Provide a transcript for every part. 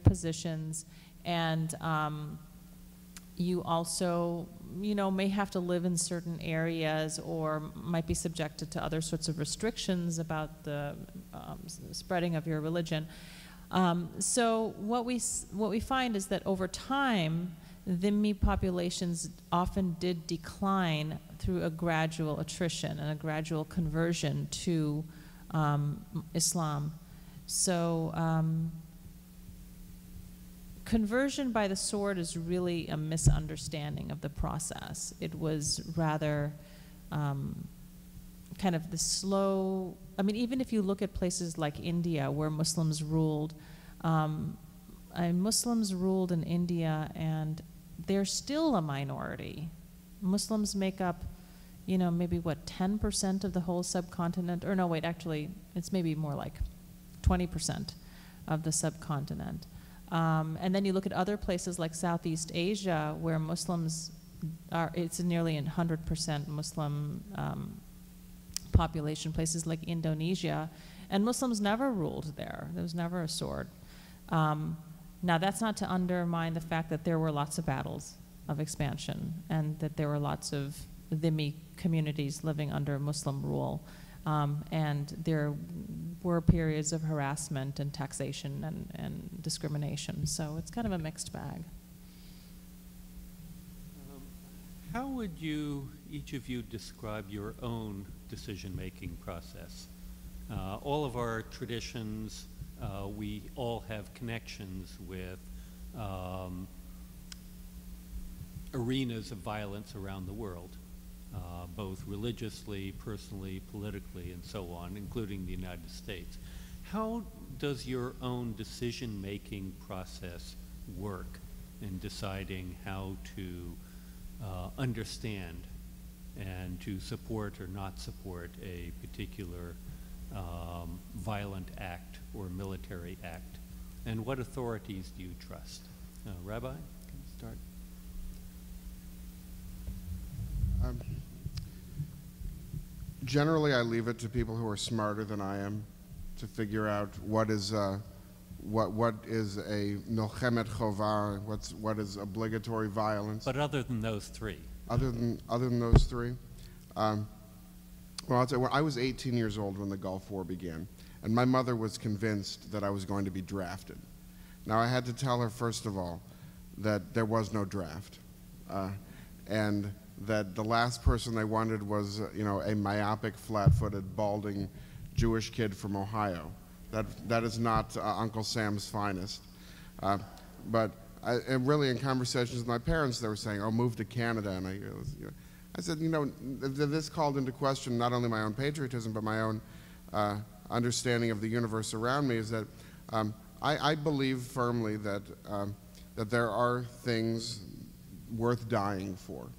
positions, and you also, may have to live in certain areas or might be subjected to other sorts of restrictions about the spreading of your religion. So what we find is that over time, Dhimmi populations often did decline through a gradual attrition and a gradual conversion to Islam. So conversion by the sword is really a misunderstanding of the process. It was rather kind of the slow, even if you look at places like India where Muslims ruled, Muslims ruled in India and they're still a minority. Muslims make up, maybe what, 10% of the whole subcontinent? Or no, wait, actually, it's maybe more like 20% of the subcontinent. And then you look at other places like Southeast Asia where Muslims are, it's nearly 100% Muslim population, places like Indonesia, and Muslims never ruled there. There was never a sword. Now that's not to undermine the fact that there were lots of battles of expansion and that there were lots of Dhimmi communities living under Muslim rule. And there were periods of harassment and taxation and discrimination. So it's kind of a mixed bag. How would you, each of you, describe your own decision-making process? All of our traditions, we all have connections with arenas of violence around the world. Both religiously, personally, politically, and so on, including the United States. How does your own decision-making process work in deciding how to understand and to support or not support a particular violent act or military act? And what authorities do you trust? Rabbi, can you start? Generally, I leave it to people who are smarter than I am to figure out what is a milchemet chovah, what is obligatory violence. But other than those three. Other than those three, well, I'll tell you, I was 18 years old when the Gulf War began, and my mother was convinced that I was going to be drafted. Now, I had to tell her, first of all, that there was no draft, and that the last person they wanted was, a myopic, flat-footed, balding Jewish kid from Ohio. That is not Uncle Sam's finest. But and really, in conversations with my parents, they were saying, "Oh, move to Canada," and I said, this called into question not only my own patriotism, but my own understanding of the universe around me. Is that I believe firmly that that there are things worth dying for.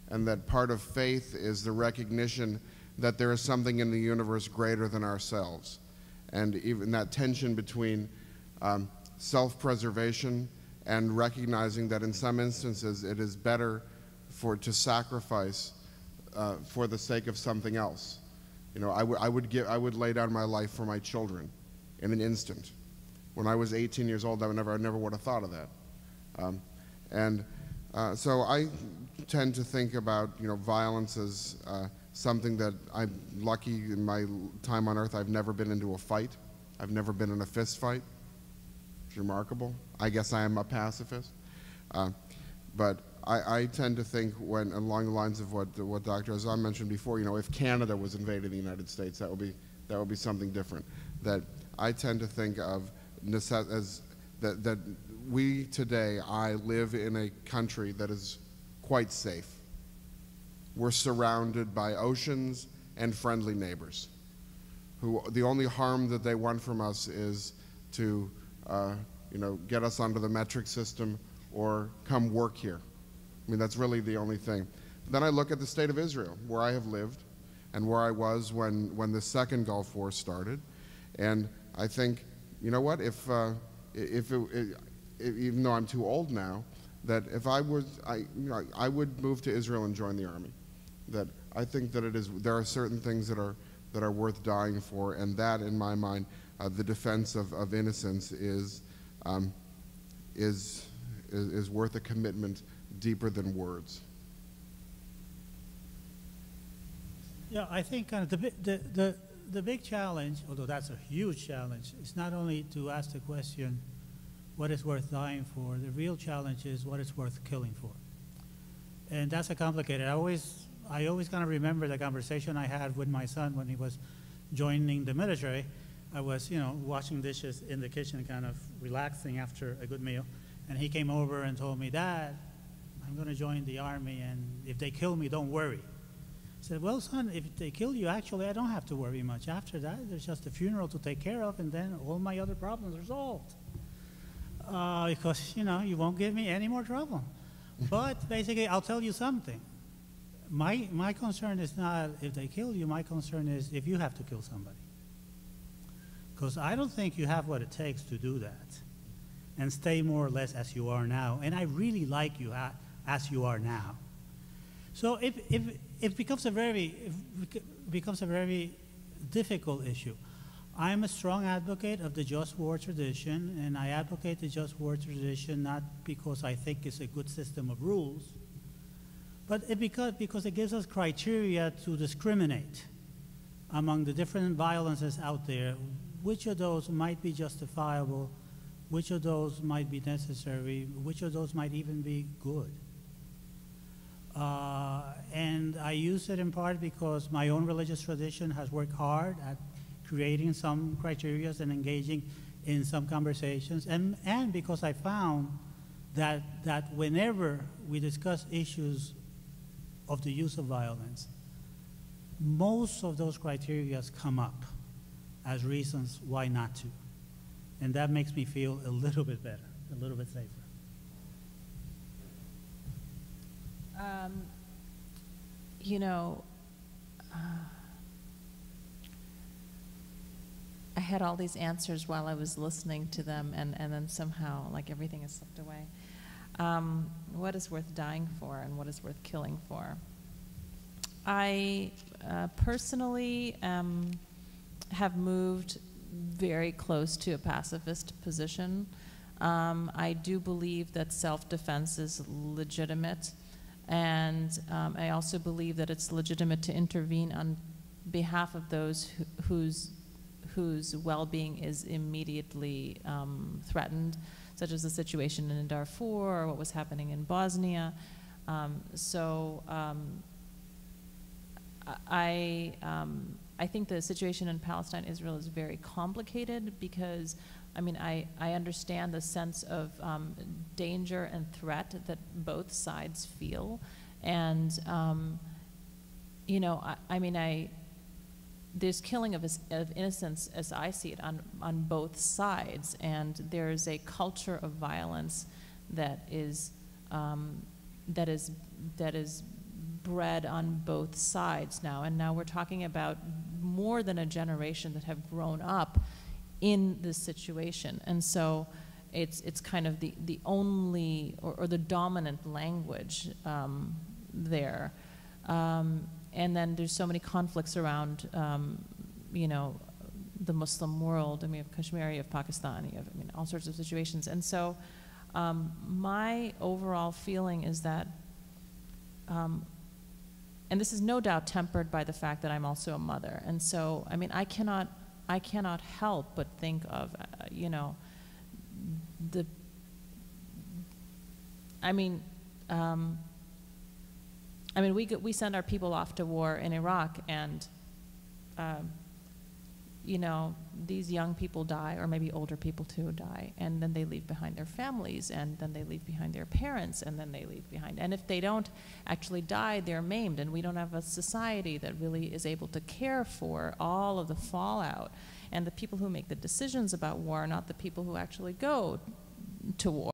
And that part of faith is the recognition that there is something in the universe greater than ourselves. And even that tension between self-preservation and recognizing that in some instances it is better to sacrifice for the sake of something else. I would lay down my life for my children in an instant. When I was 18 years old, I never would have thought of that. So I tend to think about violence as something that I'm lucky in my time on earth. I've never been into a fight. I've never been in a fist fight. It's remarkable. I guess I am a pacifist. But I tend to think along the lines of what Dr. Azam mentioned before. If Canada was invading the United States, that would be something different. That I tend to think of as that we today, I live in a country that is quite safe. We're surrounded by oceans and friendly neighbors who the only harm that they want from us is to get us onto the metric system or come work here. That's really the only thing. Then I look at the state of Israel, where I have lived and where I was when the second Gulf War started, and I think, what, if even though I'm too old now, that if I would move to Israel and join the army. That I think that there are certain things that are worth dying for, and that, in my mind, the defense of innocence is is worth a commitment deeper than words. Yeah, I think kind of the big challenge, although that's a huge challenge, is not only to ask the question, what is worth dying for? The real challenge is what is worth killing for. And that's a complicated. I always kind of remember the conversation I had with my son when he was joining the military. I was, washing dishes in the kitchen, kind of relaxing after a good meal. And he came over and told me, "Dad, I'm going to join the Army, and if they kill me, don't worry." I said, "Well, son, if they kill you, actually, I don't have to worry much. After that, there's just a funeral to take care of, and then all my other problems are solved. Because, you won't give me any more trouble." But basically, I'll tell you something. My concern is not if they kill you. My concern is if you have to kill somebody. Because I don't think you have what it takes to do that and stay more or less as you are now. And I really like you as you are now. So it becomes a very difficult issue. I'm a strong advocate of the just war tradition, and I advocate the just war tradition not because I think it's a good system of rules, but because it gives us criteria to discriminate among the different violences out there, which of those might be justifiable, which of those might be necessary, which of those might even be good. And I use it in part because my own religious tradition has worked hard at creating some criteria and engaging in some conversations, and because I found that whenever we discuss issues of the use of violence, most of those criteria come up as reasons why not to. And that makes me feel a little bit better, a little bit safer. I had all these answers while I was listening to them, and then somehow, like, everything has slipped away. What is worth dying for and what is worth killing for? I personally have moved very close to a pacifist position. I do believe that self-defense is legitimate, and I also believe that it's legitimate to intervene on behalf of those whose well-being is immediately threatened, such as the situation in Darfur or what was happening in Bosnia. I think the situation in Palestine, Israel is very complicated because, I understand the sense of danger and threat that both sides feel. And, there's killing of innocents, as I see it, on both sides, and there's a culture of violence that is bred on both sides now. And now we're talking about more than a generation that have grown up in this situation, and so it's kind of the only or the dominant language there. And then there's so many conflicts around, the Muslim world. We have Kashmir, you have Pakistan, you have, all sorts of situations. And so my overall feeling is that, and this is no doubt tempered by the fact that I'm also a mother. And so, I cannot help but think of, we send our people off to war in Iraq, and these young people die, or maybe older people too die, and then they leave behind their families, and then they leave behind their parents, and then they leave behind. And if they don't actually die, they're maimed, and we don't have a society that really is able to care for all of the fallout. And the people who make the decisions about war are not the people who actually go to war.